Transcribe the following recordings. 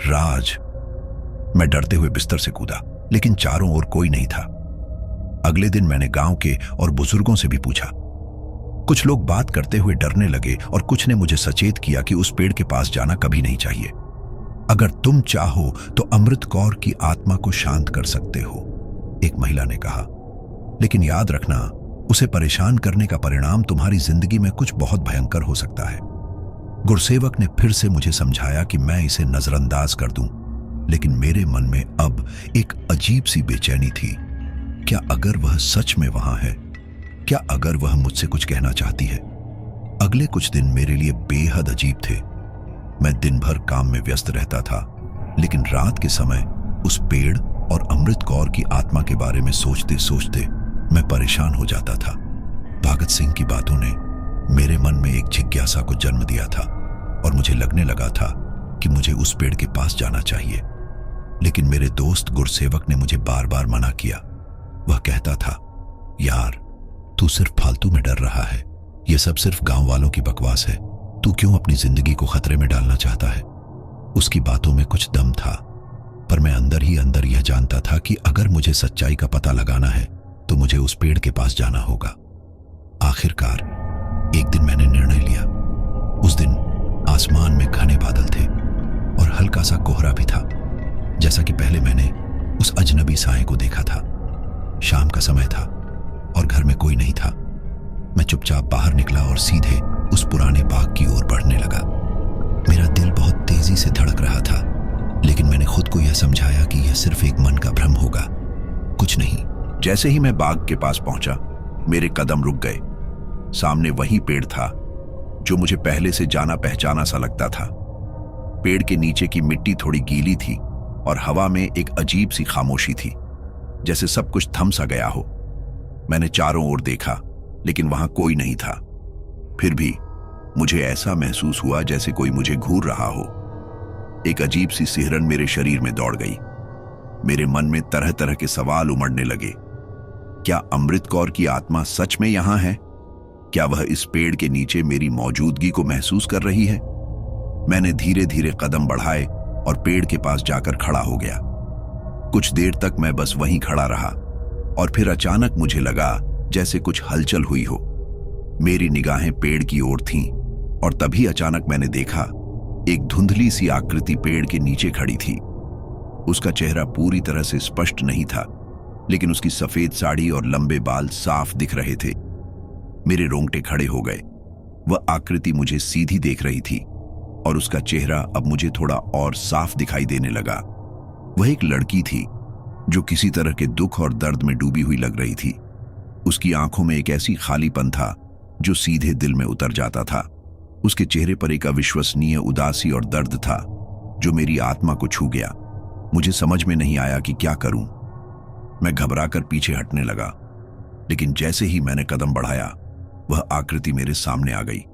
राज। मैं डरते हुए बिस्तर से कूदा, लेकिन चारों ओर कोई नहीं था। अगले दिन मैंने गांव के और बुजुर्गों से भी पूछा। कुछ लोग बात करते हुए डरने लगे और कुछ ने मुझे सचेत किया कि उस पेड़ के पास जाना कभी नहीं चाहिए। अगर तुम चाहो तो अमृत कौर की आत्मा को शांत कर सकते हो, एक महिला ने कहा, लेकिन याद रखना, उसे परेशान करने का परिणाम तुम्हारी जिंदगी में कुछ बहुत भयंकर हो सकता है। गुरसेवक ने फिर से मुझे समझाया कि मैं इसे नजरअंदाज कर दूं, लेकिन मेरे मन में अब एक अजीब सी बेचैनी थी। क्या अगर वह सच में वहां है? क्या अगर वह मुझसे कुछ कहना चाहती है? अगले कुछ दिन मेरे लिए बेहद अजीब थे। मैं दिन भर काम में व्यस्त रहता था, लेकिन रात के समय उस पेड़ और अमृत कौर की आत्मा के बारे में सोचते सोचते मैं परेशान हो जाता था। भगत सिंह की बातों ने मेरे मन में एक जिज्ञासा को जन्म दिया था और मुझे लगने लगा था कि मुझे उस पेड़ के पास जाना चाहिए। लेकिन मेरे दोस्त गुरसेवक ने मुझे बार बार मना किया। वह कहता था, यार, तू सिर्फ फालतू में डर रहा है। यह सब सिर्फ गांव वालों की बकवास है। तू क्यों अपनी जिंदगी को खतरे में डालना चाहता है? उसकी बातों में कुछ दम था, पर मैं अंदर ही अंदर यह जानता था कि अगर मुझे सच्चाई का पता लगाना है तो मुझे उस पेड़ के पास जाना होगा। आखिरकार एक दिन मैंने निर्णय लिया। उस दिन आसमान में घने बादल थे और हल्का सा कोहरा भी था, जैसा कि पहले मैंने उस अजनबी साए को देखा था। शाम का समय था और घर में कोई नहीं था। मैं चुपचाप बाहर निकला और सीधे उस पुराने बाग की ओर बढ़ने लगा। मेरा दिल बहुत तेजी से धड़क रहा था, लेकिन मैंने खुद को यह समझाया कि यह सिर्फ एक मन का भ्रम होगा, कुछ नहीं। जैसे ही मैं बाग के पास पहुंचा, मेरे कदम रुक गए। सामने वही पेड़ था जो मुझे पहले से जाना पहचाना सा लगता था। पेड़ के नीचे की मिट्टी थोड़ी गीली थी और हवा में एक अजीब सी खामोशी थी, जैसे सब कुछ थम सा गया हो। मैंने चारों ओर देखा, लेकिन वहां कोई नहीं था। फिर भी मुझे ऐसा महसूस हुआ जैसे कोई मुझे घूर रहा हो। एक अजीब सी सिहरन मेरे शरीर में दौड़ गई। मेरे मन में तरह तरह के सवाल उमड़ने लगे। क्या अमृत कौर की आत्मा सच में यहां है? क्या वह इस पेड़ के नीचे मेरी मौजूदगी को महसूस कर रही है? मैंने धीरे धीरे कदम बढ़ाए और पेड़ के पास जाकर खड़ा हो गया। कुछ देर तक मैं बस वहीं खड़ा रहा और फिर अचानक मुझे लगा जैसे कुछ हलचल हुई हो। मेरी निगाहें पेड़ की ओर थीं और तभी अचानक मैंने देखा एक धुंधली सी आकृति पेड़ के नीचे खड़ी थी। उसका चेहरा पूरी तरह से स्पष्ट नहीं था, लेकिन उसकी सफेद साड़ी और लंबे बाल साफ दिख रहे थे। मेरे रोंगटे खड़े हो गए। वह आकृति मुझे सीधी देख रही थी और उसका चेहरा अब मुझे थोड़ा और साफ दिखाई देने लगा। वह एक लड़की थी जो किसी तरह के दुख और दर्द में डूबी हुई लग रही थी। उसकी आंखों में एक ऐसी खालीपन था जो सीधे दिल में उतर जाता था। उसके चेहरे पर एक अविश्वसनीय उदासी और दर्द था जो मेरी आत्मा को छू गया। मुझे समझ में नहीं आया कि क्या करूं। मैं घबराकर पीछे हटने लगा, लेकिन जैसे ही मैंने कदम बढ़ाया, वह आकृति मेरे सामने आ गई।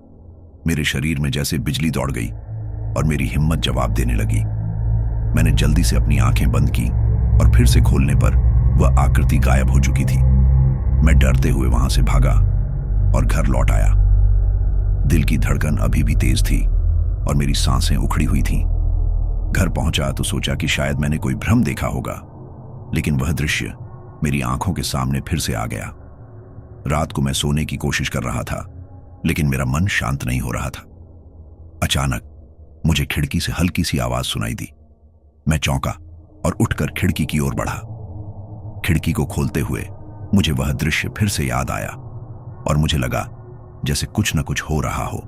मेरे शरीर में जैसे बिजली दौड़ गई और मेरी हिम्मत जवाब देने लगी। मैंने जल्दी से अपनी आंखें बंद की और फिर से खोलने पर वह आकृति गायब हो चुकी थी। मैं डरते हुए वहां से भागा और घर लौट आया। दिल की धड़कन अभी भी तेज थी और मेरी सांसें उखड़ी हुई थीं। घर पहुंचा तो सोचा कि शायद मैंने कोई भ्रम देखा होगा, लेकिन वह दृश्य मेरी आंखों के सामने फिर से आ गया। रात को मैं सोने की कोशिश कर रहा था, लेकिन मेरा मन शांत नहीं हो रहा था। अचानक मुझे खिड़की से हल्की सी आवाज सुनाई दी। मैं चौंका और उठकर खिड़की की ओर बढ़ा। खिड़की को खोलते हुए मुझे वह दृश्य फिर से याद आया और मुझे लगा जैसे कुछ न कुछ हो रहा हो।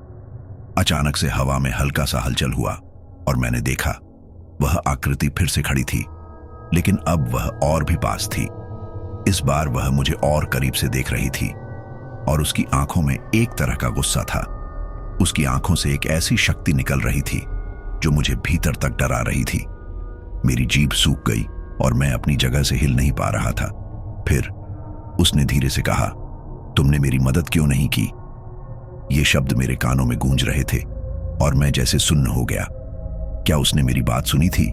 अचानक से हवा में हल्का सा हलचल हुआ और मैंने देखा वह आकृति फिर से खड़ी थी, लेकिन अब वह और भी पास थी। इस बार वह मुझे और करीब से देख रही थी और उसकी आंखों में एक तरह का गुस्सा था। उसकी आंखों से एक ऐसी शक्ति निकल रही थी जो मुझे भीतर तक डरा रही थी। मेरी जीभ सूख गई और मैं अपनी जगह से हिल नहीं पा रहा था। फिर उसने धीरे से कहा, तुमने मेरी मदद क्यों नहीं की? ये शब्द मेरे कानों में गूंज रहे थे और मैं जैसे सुन्न हो गया। क्या उसने मेरी बात सुनी थी?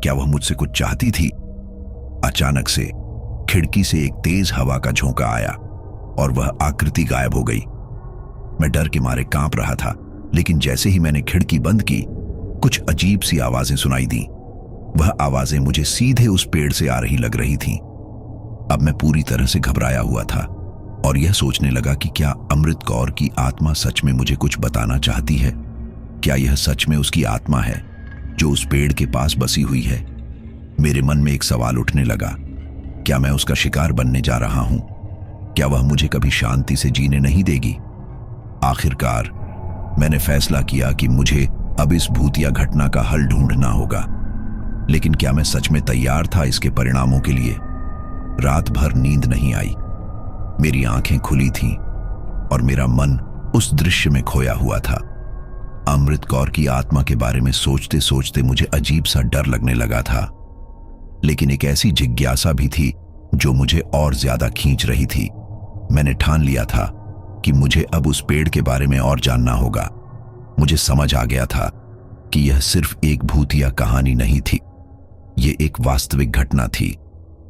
क्या वह मुझसे कुछ चाहती थी? अचानक से खिड़की से एक तेज हवा का झोंका आया और वह आकृति गायब हो गई। मैं डर के मारे कांप रहा था, लेकिन जैसे ही मैंने खिड़की बंद की, कुछ अजीब सी आवाजें सुनाई दी। वह आवाजें मुझे सीधे उस पेड़ से आ रही लग रही थीं। अब मैं पूरी तरह से घबराया हुआ था और यह सोचने लगा कि क्या अमृत कौर की आत्मा सच में मुझे कुछ बताना चाहती है। क्या यह सच में उसकी आत्मा है जो उस पेड़ के पास बसी हुई है। मेरे मन में एक सवाल उठने लगा, क्या मैं उसका शिकार बनने जा रहा हूं? क्या वह मुझे कभी शांति से जीने नहीं देगी? आखिरकार मैंने फैसला किया कि मुझे अब इस भूतिया घटना का हल ढूंढना होगा। लेकिन क्या मैं सच में तैयार था इसके परिणामों के लिए? रात भर नींद नहीं आई। मेरी आंखें खुली थीं और मेरा मन उस दृश्य में खोया हुआ था। अमृत कौर की आत्मा के बारे में सोचते सोचते मुझे अजीब सा डर लगने लगा था, लेकिन एक ऐसी जिज्ञासा भी थी जो मुझे और ज्यादा खींच रही थी। मैंने ठान लिया था कि मुझे अब उस पेड़ के बारे में और जानना होगा। मुझे समझ आ गया था कि यह सिर्फ एक भूतिया कहानी नहीं थी, यह एक वास्तविक घटना थी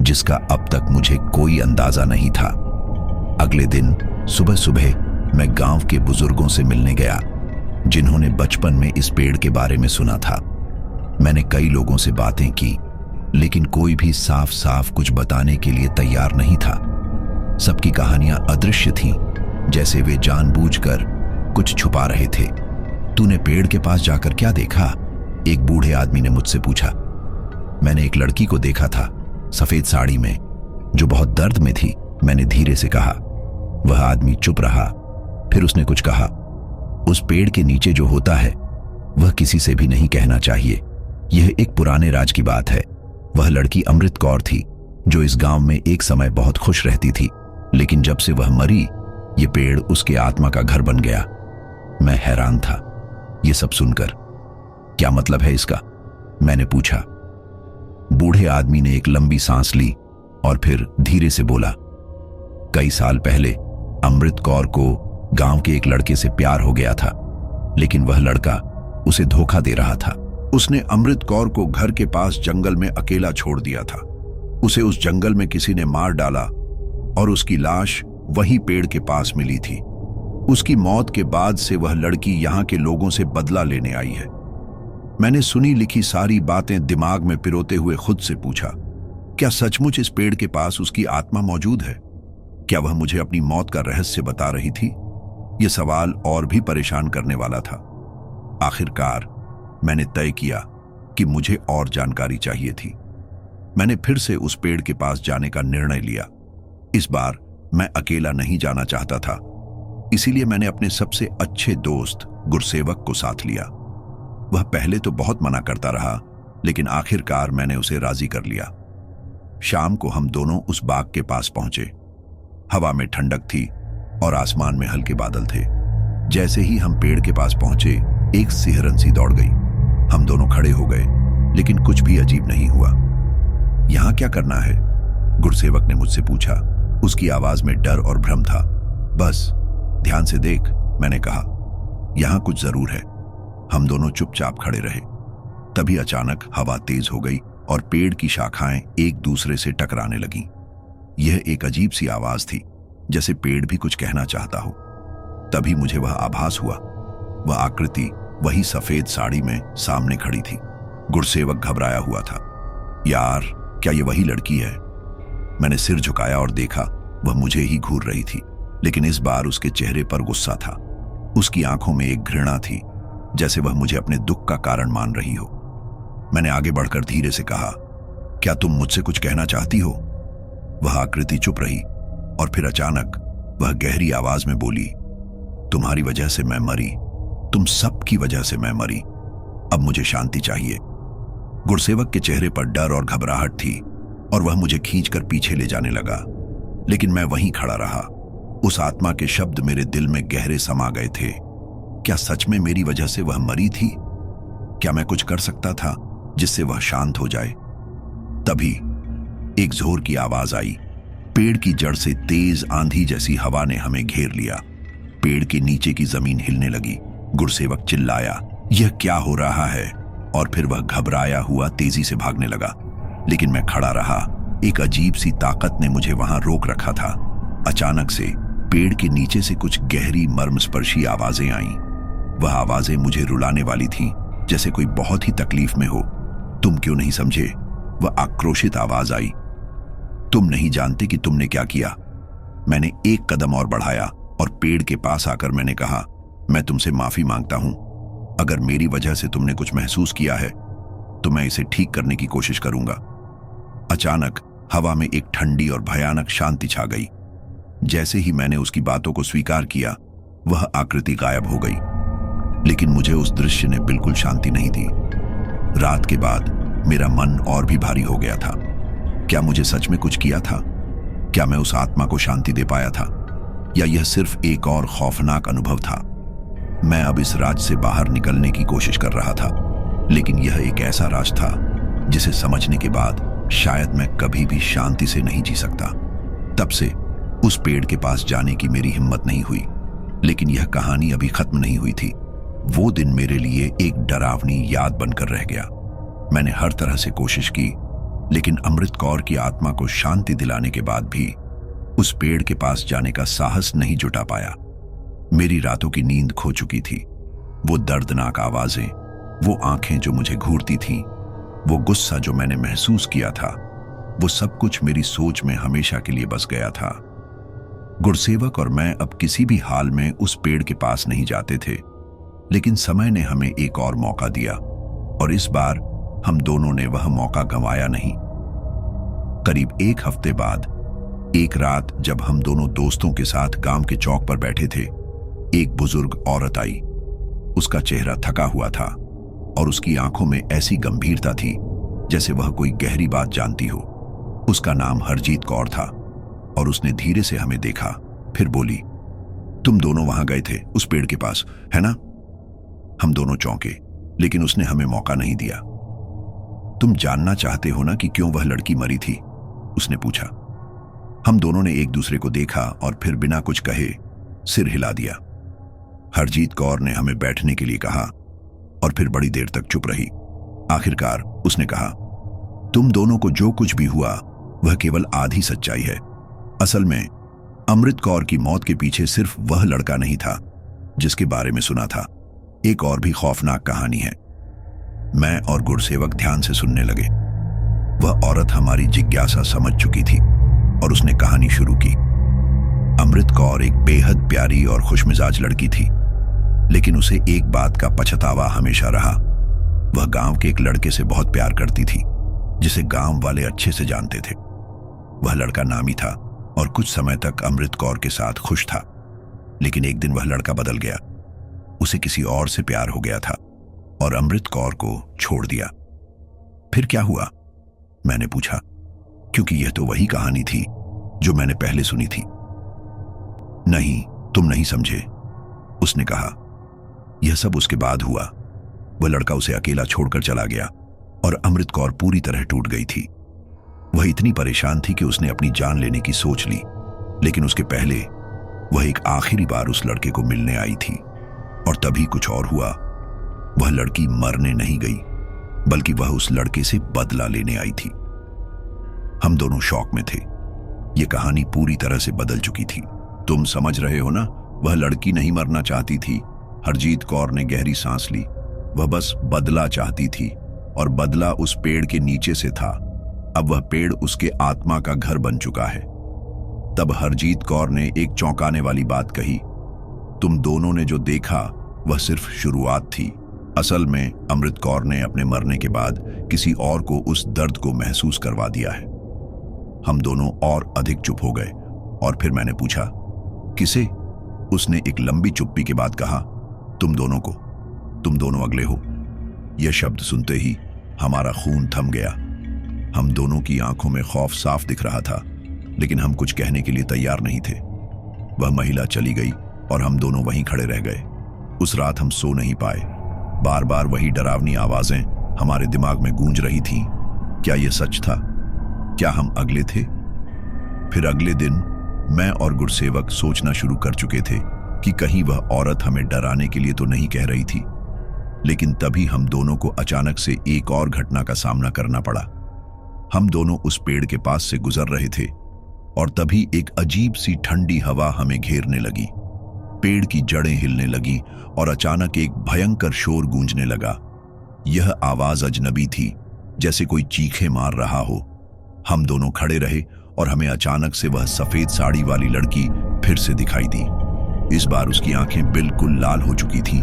जिसका अब तक मुझे कोई अंदाजा नहीं था। अगले दिन सुबह सुबह मैं गांव के बुजुर्गों से मिलने गया जिन्होंने बचपन में इस पेड़ के बारे में सुना था। मैंने कई लोगों से बातें की, लेकिन कोई भी साफ साफ कुछ बताने के लिए तैयार नहीं था। सबकी कहानियां अदृश्य थीं, जैसे वे जानबूझकर कुछ छुपा रहे थे। तूने पेड़ के पास जाकर क्या देखा? एक बूढ़े आदमी ने मुझसे पूछा। मैंने एक लड़की को देखा था, सफेद साड़ी में, जो बहुत दर्द में थी, मैंने धीरे से कहा। वह आदमी चुप रहा, फिर उसने कुछ कहा। उस पेड़ के नीचे जो होता है वह किसी से भी नहीं कहना चाहिए। यह एक पुराने राज की बात है। वह लड़की अमृत कौर थी जो इस गांव में एक समय बहुत खुश रहती थी, लेकिन जब से वह मरी ये पेड़ उसके आत्मा का घर बन गया। मैं हैरान था ये सब सुनकर। क्या मतलब है इसका? मैंने पूछा। बूढ़े आदमी ने एक लंबी सांस ली और फिर धीरे से बोला, कई साल पहले अमृत कौर को गांव के एक लड़के से प्यार हो गया था, लेकिन वह लड़का उसे धोखा दे रहा था। उसने अमृत कौर को घर के पास जंगल में अकेला छोड़ दिया था। उसे उस जंगल में किसी ने मार डाला और उसकी लाश वहीं पेड़ के पास मिली थी। उसकी मौत के बाद से वह लड़की यहां के लोगों से बदला लेने आई है। मैंने सुनी लिखी सारी बातें दिमाग में पिरोते हुए खुद से पूछा, क्या सचमुच इस पेड़ के पास उसकी आत्मा मौजूद है? क्या वह मुझे अपनी मौत का रहस्य बता रही थी? यह सवाल और भी परेशान करने वाला था। आखिरकार मैंने तय किया कि मुझे और जानकारी चाहिए थी। मैंने फिर से उस पेड़ के पास जाने का निर्णय लिया। इस बार मैं अकेला नहीं जाना चाहता था, इसीलिए मैंने अपने सबसे अच्छे दोस्त गुरसेवक को साथ लिया। वह पहले तो बहुत मना करता रहा, लेकिन आखिरकार मैंने उसे राजी कर लिया। शाम को हम दोनों उस बाग के पास पहुंचे। हवा में ठंडक थी और आसमान में हल्के बादल थे। जैसे ही हम पेड़ के पास पहुंचे, एक सिहरन सी दौड़ गई। हम दोनों खड़े हो गए, लेकिन कुछ भी अजीब नहीं हुआ। यहां क्या करना है? गुरसेवक ने मुझसे पूछा। उसकी आवाज में डर और भ्रम था। बस ध्यान से देख, मैंने कहा। यहां कुछ जरूर है। हम दोनों चुपचाप खड़े रहे। तभी अचानक हवा तेज हो गई और पेड़ की शाखाएं एक दूसरे से टकराने लगीं। यह एक अजीब सी आवाज थी, जैसे पेड़ भी कुछ कहना चाहता हो। तभी मुझे वह आभास हुआ। वह आकृति वही सफेद साड़ी में सामने खड़ी थी। गुरसेवक घबराया हुआ था। यार, क्या ये वही लड़की है? मैंने सिर झुकाया और देखा वह मुझे ही घूर रही थी, लेकिन इस बार उसके चेहरे पर गुस्सा था। उसकी आंखों में एक घृणा थी, जैसे वह मुझे अपने दुख का कारण मान रही हो। मैंने आगे बढ़कर धीरे से कहा, क्या तुम मुझसे कुछ कहना चाहती हो? वह आकृति चुप रही और फिर अचानक वह गहरी आवाज में बोली, तुम्हारी वजह से मैं मरी, तुम सब की वजह से मैं मरी। अब मुझे शांति चाहिए। गुरसेवक के चेहरे पर डर और घबराहट थी और वह मुझे खींचकर पीछे ले जाने लगा, लेकिन मैं वहीं खड़ा रहा। उस आत्मा के शब्द मेरे दिल में गहरे समा गए थे। क्या सच में मेरी वजह से वह मरी थी? क्या मैं कुछ कर सकता था जिससे वह शांत हो जाए? तभी एक जोर की आवाज आई। पेड़ की जड़ से तेज आंधी जैसी हवा ने हमें घेर लिया। पेड़ के नीचे की जमीन हिलने लगी। गुरसेवक चिल्लाया, यह क्या हो रहा है? और फिर वह घबराया हुआ तेजी से भागने लगा, लेकिन मैं खड़ा रहा। एक अजीब सी ताकत ने मुझे वहां रोक रखा था। अचानक से पेड़ के नीचे से कुछ गहरी मर्मस्पर्शी आवाजें आईं। वह आवाजें मुझे रुलाने वाली थीं, जैसे कोई बहुत ही तकलीफ में हो। तुम क्यों नहीं समझे? वह आक्रोशित आवाज आई। तुम नहीं जानते कि तुमने क्या किया। मैंने एक कदम और बढ़ाया और पेड़ के पास आकर मैंने कहा, मैं तुमसे माफी मांगता हूं। अगर मेरी वजह से तुमने कुछ महसूस किया है तो मैं इसे ठीक करने की कोशिश करूंगा। अचानक हवा में एक ठंडी और भयानक शांति छा गई। जैसे ही मैंने उसकी बातों को स्वीकार किया, वह आकृति गायब हो गई। लेकिन मुझे उस दृश्य ने बिल्कुल शांति नहीं दी। रात के बाद मेरा मन और भी भारी हो गया था। क्या मुझे सच में कुछ किया था? क्या मैं उस आत्मा को शांति दे पाया था, या यह सिर्फ एक और खौफनाक अनुभव था? मैं अब इस राज से बाहर निकलने की कोशिश कर रहा था, लेकिन यह एक ऐसा राज था जिसे समझने के बाद शायद मैं कभी भी शांति से नहीं जी सकता। तब से उस पेड़ के पास जाने की मेरी हिम्मत नहीं हुई। लेकिन यह कहानी अभी खत्म नहीं हुई थी। वो दिन मेरे लिए एक डरावनी याद बनकर रह गया। मैंने हर तरह से कोशिश की, लेकिन अमृत कौर की आत्मा को शांति दिलाने के बाद भी उस पेड़ के पास जाने का साहस नहीं जुटा पाया। मेरी रातों की नींद खो चुकी थी। वो दर्दनाक आवाजें, वो आंखें जो मुझे घूरती थीं, वो गुस्सा जो मैंने महसूस किया था, वो सब कुछ मेरी सोच में हमेशा के लिए बस गया था। गुरसेवक और मैं अब किसी भी हाल में उस पेड़ के पास नहीं जाते थे, लेकिन समय ने हमें एक और मौका दिया, और इस बार हम दोनों ने वह मौका गंवाया नहीं। करीब एक हफ्ते बाद एक रात जब हम दोनों दोस्तों के साथ गांव के चौक पर बैठे थे, एक बुजुर्ग औरत आई। उसका चेहरा थका हुआ था और उसकी आंखों में ऐसी गंभीरता थी जैसे वह कोई गहरी बात जानती हो। उसका नाम हरजीत कौर था और उसने धीरे से हमें देखा, फिर बोली, तुम दोनों वहां गए थे उस पेड़ के पास, है ना? हम दोनों चौंके, लेकिन उसने हमें मौका नहीं दिया। तुम जानना चाहते हो ना कि क्यों वह लड़की मरी थी? उसने पूछा। हम दोनों ने एक दूसरे को देखा और फिर बिना कुछ कहे सिर हिला दिया। हरजीत कौर ने हमें बैठने के लिए कहा और फिर बड़ी देर तक चुप रही। आखिरकार उसने कहा, तुम दोनों को जो कुछ भी हुआ वह केवल आधी सच्चाई है। असल में अमृत कौर की मौत के पीछे सिर्फ वह लड़का नहीं था जिसके बारे में सुना था। एक और भी खौफनाक कहानी है। मैं और गुरसेवक ध्यान से सुनने लगे। वह औरत हमारी जिज्ञासा समझ चुकी थी और उसने कहानी शुरू की। अमृत कौर एक बेहद प्यारी और खुशमिजाज लड़की थी, लेकिन उसे एक बात का पछतावा हमेशा रहा। वह गांव के एक लड़के से बहुत प्यार करती थी, जिसे गांव वाले अच्छे से जानते थे। वह लड़का नामी था और कुछ समय तक अमृत कौर के साथ खुश था, लेकिन एक दिन वह लड़का बदल गया। उसे किसी और से प्यार हो गया था और अमृत कौर को छोड़ दिया। फिर क्या हुआ? मैंने पूछा, क्योंकि यह तो वही कहानी थी जो मैंने पहले सुनी थी। नहीं, तुम नहीं समझे, उसने कहा। यह सब उसके बाद हुआ। वह लड़का उसे अकेला छोड़कर चला गया और अमृत कौर पूरी तरह टूट गई थी। वह इतनी परेशान थी कि उसने अपनी जान लेने की सोच ली, लेकिन उसके पहले वह एक आखिरी बार उस लड़के को मिलने आई थी। और तभी कुछ और हुआ। वह लड़की मरने नहीं गई, बल्कि वह उस लड़के से बदला लेने आई थी। हम दोनों शॉक में थे। यह कहानी पूरी तरह से बदल चुकी थी। तुम समझ रहे हो ना, वह लड़की नहीं मरना चाहती थी। हरजीत कौर ने गहरी सांस ली। वह बस बदला चाहती थी, और बदला उस पेड़ के नीचे से था। अब वह पेड़ उसके आत्मा का घर बन चुका है। तब हरजीत कौर ने एक चौंकाने वाली बात कही, तुम दोनों ने जो देखा वह सिर्फ शुरुआत थी। असल में अमृत कौर ने अपने मरने के बाद किसी और को उस दर्द को महसूस करवा दिया है। हम दोनों और अधिक चुप हो गए और फिर मैंने पूछा, किसे? उसने एक लंबी चुप्पी के बाद कहा, तुम दोनों को। तुम दोनों अगले हो। यह शब्द सुनते ही हमारा खून थम गया। हम दोनों की आंखों में खौफ साफ दिख रहा था, लेकिन हम कुछ कहने के लिए तैयार नहीं थे। वह महिला चली गई और हम दोनों वहीं खड़े रह गए। उस रात हम सो नहीं पाए। बार बार वही डरावनी आवाजें हमारे दिमाग में गूंज रही थीं। क्या यह सच था? क्या हम अगले थे? फिर अगले दिन मैं और गुरसेवक सोचना शुरू कर चुके थे कि कहीं वह औरत हमें डराने के लिए तो नहीं कह रही थी। लेकिन तभी हम दोनों को अचानक से एक और घटना का सामना करना पड़ा। हम दोनों उस पेड़ के पास से गुजर रहे थे और तभी एक अजीब सी ठंडी हवा हमें घेरने लगी। पेड़ की जड़ें हिलने लगी और अचानक एक भयंकर शोर गूंजने लगा। यह आवाज अजनबी थी, जैसे कोई चीखे मार रहा हो। हम दोनों खड़े रहे और हमें अचानक से वह सफेद साड़ी वाली लड़की फिर से दिखाई दी। इस बार उसकी आंखें बिल्कुल लाल हो चुकी थीं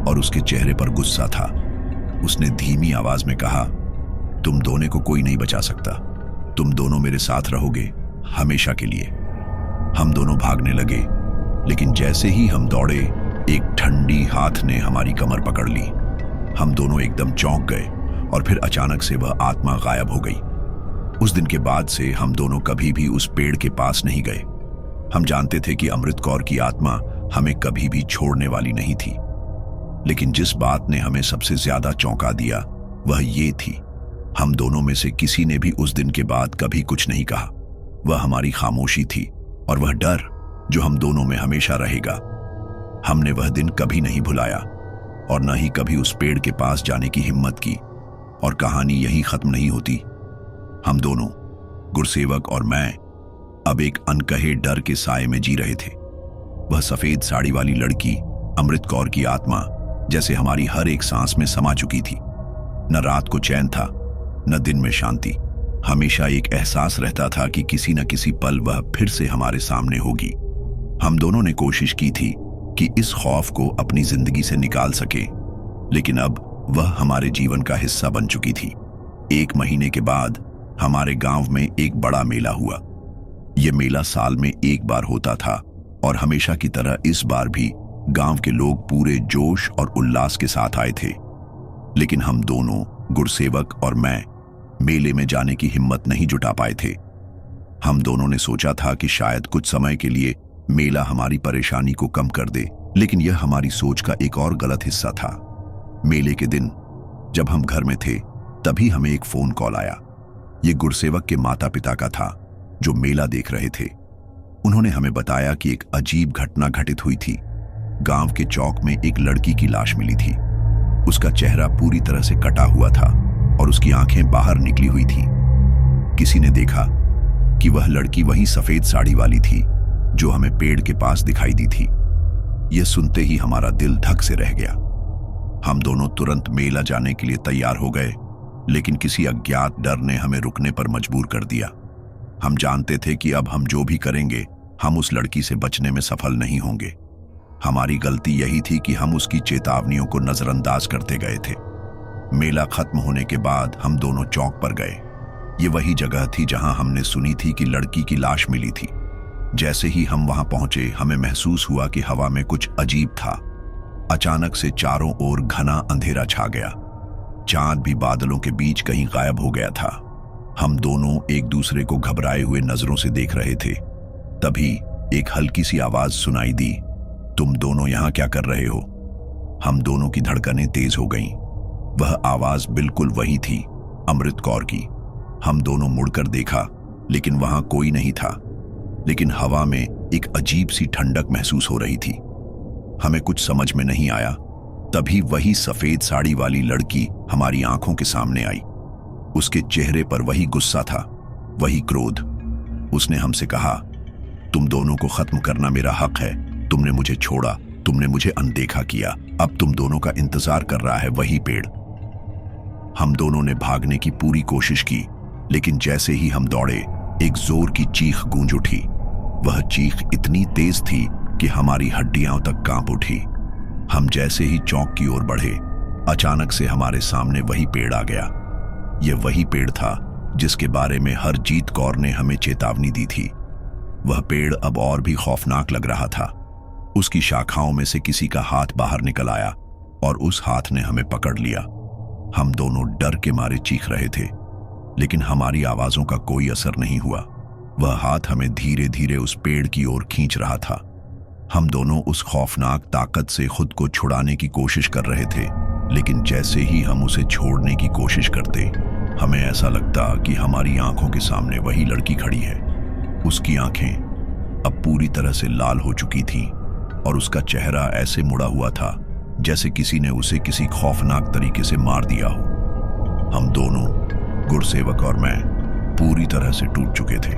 और उसके चेहरे पर गुस्सा था। उसने धीमी आवाज में कहा, तुम दोनों को कोई नहीं बचा सकता। तुम दोनों मेरे साथ रहोगे हमेशा के लिए। हम दोनों भागने लगे, लेकिन जैसे ही हम दौड़े, एक ठंडी हाथ ने हमारी कमर पकड़ ली। हम दोनों एकदम चौंक गए और फिर अचानक से वह आत्मा गायब हो गई। उस दिन के बाद से हम दोनों कभी भी उस पेड़ के पास नहीं गए। हम जानते थे कि अमृत कौर की आत्मा हमें कभी भी छोड़ने वाली नहीं थी। लेकिन जिस बात ने हमें सबसे ज्यादा चौंका दिया वह ये थी, हम दोनों में से किसी ने भी उस दिन के बाद कभी कुछ नहीं कहा। वह हमारी खामोशी थी और वह डर जो हम दोनों में हमेशा रहेगा। हमने वह दिन कभी नहीं भुलाया और न ही कभी उस पेड़ के पास जाने की हिम्मत की। और कहानी यहीं खत्म नहीं होती। हम दोनों, गुरसेवक और मैं, अब एक अनकहे डर के साए में जी रहे थे। वह सफेद साड़ी वाली लड़की, अमृत कौर की आत्मा, जैसे हमारी हर एक सांस में समा चुकी थी। न रात को चैन था, न दिन में शांति। हमेशा एक एहसास रहता था कि किसी न किसी पल वह फिर से हमारे सामने होगी। हम दोनों ने कोशिश की थी कि इस खौफ को अपनी जिंदगी से निकाल सके, लेकिन अब वह हमारे जीवन का हिस्सा बन चुकी थी। 1 महीने के बाद हमारे गांव में एक बड़ा मेला हुआ। यह मेला साल में एक बार होता था और हमेशा की तरह इस बार भी गांव के लोग पूरे जोश और उल्लास के साथ आए थे। लेकिन हम दोनों, गुरसेवक और मैं, मेले में जाने की हिम्मत नहीं जुटा पाए थे। हम दोनों ने सोचा था कि शायद कुछ समय के लिए मेला हमारी परेशानी को कम कर दे, लेकिन यह हमारी सोच का एक और गलत हिस्सा था। मेले के दिन जब हम घर में थे, तभी हमें एक फोन कॉल आया। ये गुरसेवक के माता पिता का था, जो मेला देख रहे थे। उन्होंने हमें बताया कि एक अजीब घटना घटित हुई थी। गांव के चौक में एक लड़की की लाश मिली थी। उसका चेहरा पूरी तरह से कटा हुआ था और उसकी आंखें बाहर निकली हुई थी। किसी ने देखा कि वह लड़की वही सफेद साड़ी वाली थी जो हमें पेड़ के पास दिखाई दी थी। यह सुनते ही हमारा दिल धक से रह गया। हम दोनों तुरंत मेला जाने के लिए तैयार हो गए, लेकिन किसी अज्ञात डर ने हमें रुकने पर मजबूर कर दिया। हम जानते थे कि अब हम जो भी करेंगे, हम उस लड़की से बचने में सफल नहीं होंगे। हमारी गलती यही थी कि हम उसकी चेतावनियों को नजरअंदाज करते गए थे। मेला खत्म होने के बाद हम दोनों चौक पर गए। ये वही जगह थी जहां हमने सुनी थी कि लड़की की लाश मिली थी। जैसे ही हम वहां पहुंचे, हमें महसूस हुआ कि हवा में कुछ अजीब था। अचानक से चारों ओर घना अंधेरा छा गया। चांद भी बादलों के बीच कहीं गायब हो गया था। हम दोनों एक दूसरे को घबराए हुए नजरों से देख रहे थे। तभी एक हल्की सी आवाज सुनाई दी, तुम दोनों यहां क्या कर रहे हो? हम दोनों की धड़कनें तेज हो गईं। वह आवाज बिल्कुल वही थी, अमृत कौर की। हम दोनों मुड़कर देखा, लेकिन वहां कोई नहीं था। लेकिन हवा में एक अजीब सी ठंडक महसूस हो रही थी। हमें कुछ समझ में नहीं आया। तभी वही सफेद साड़ी वाली लड़की हमारी आंखों के सामने आई। उसके चेहरे पर वही गुस्सा था, वही क्रोध। उसने हमसे कहा, तुम दोनों को खत्म करना मेरा हक है। तुमने मुझे छोड़ा, तुमने मुझे अनदेखा किया। अब तुम दोनों का इंतजार कर रहा है वही पेड़। हम दोनों ने भागने की पूरी कोशिश की, लेकिन जैसे ही हम दौड़े, एक जोर की चीख गूंज उठी। वह चीख इतनी तेज थी कि हमारी हड्डियां तक कांप उठी। हम जैसे ही चौक की ओर बढ़े, अचानक से हमारे सामने वही पेड़ आ गया। यह वही पेड़ था जिसके बारे में हरजीत कौर ने हमें चेतावनी दी थी। वह पेड़ अब और भी खौफनाक लग रहा था। उसकी शाखाओं में से किसी का हाथ बाहर निकल आया और उस हाथ ने हमें पकड़ लिया। हम दोनों डर के मारे चीख रहे थे, लेकिन हमारी आवाजों का कोई असर नहीं हुआ। वह हाथ हमें धीरे धीरे उस पेड़ की ओर खींच रहा था। हम दोनों उस खौफनाक ताकत से खुद को छुड़ाने की कोशिश कर रहे थे, लेकिन जैसे ही हम उसे छोड़ने की कोशिश करते, हमें ऐसा लगता कि हमारी आंखों के सामने वही लड़की खड़ी है। उसकी आंखें अब पूरी तरह से लाल हो चुकी थीं और उसका चेहरा ऐसे मुड़ा हुआ था जैसे किसी ने उसे किसी खौफनाक तरीके से मार दिया हो। हम दोनों, गुरसेवक और मैं, पूरी तरह से टूट चुके थे।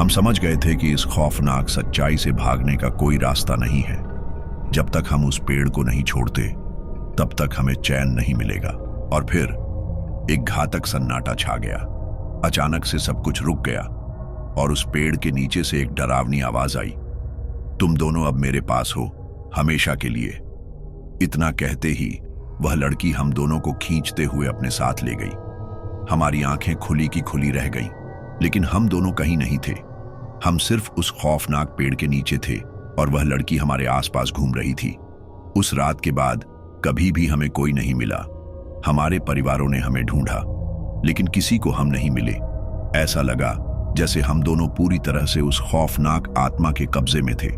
हम समझ गए थे कि इस खौफनाक सच्चाई से भागने का कोई रास्ता नहीं है। जब तक हम उस पेड़ को नहीं छोड़ते, तब तक हमें चैन नहीं मिलेगा। और फिर एक घातक सन्नाटा छा गया। अचानक से सब कुछ रुक गया और उस पेड़ के नीचे से एक डरावनी आवाज आई, तुम दोनों अब मेरे पास हो, हमेशा के लिए। इतना कहते ही वह लड़की हम दोनों को खींचते हुए अपने साथ ले गई। हमारी आंखें खुली की खुली रह गईं, लेकिन हम दोनों कहीं नहीं थे। हम सिर्फ उस खौफनाक पेड़ के नीचे थे और वह लड़की हमारे आसपास घूम रही थी। उस रात के बाद कभी भी हमें कोई नहीं मिला। हमारे परिवारों ने हमें ढूंढा, लेकिन किसी को हम नहीं मिले। ऐसा लगा जैसे हम दोनों पूरी तरह से उस खौफनाक आत्मा के कब्जे में थे।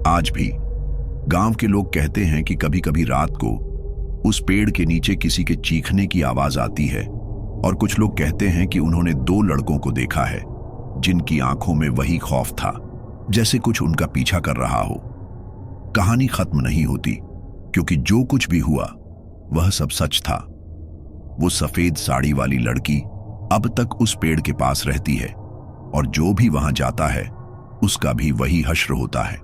आज भी गांव के लोग कहते हैं कि कभी कभी रात को उस पेड़ के नीचे किसी के चीखने की आवाज आती है, और कुछ लोग कहते हैं कि उन्होंने 2 लड़कों को देखा है जिनकी आंखों में वही खौफ था, जैसे कुछ उनका पीछा कर रहा हो। कहानी खत्म नहीं होती, क्योंकि जो कुछ भी हुआ वह सब सच था। वो सफेद साड़ी वाली लड़की अब तक उस पेड़ के पास रहती है, और जो भी वहां जाता है उसका भी वही हश्र होता है।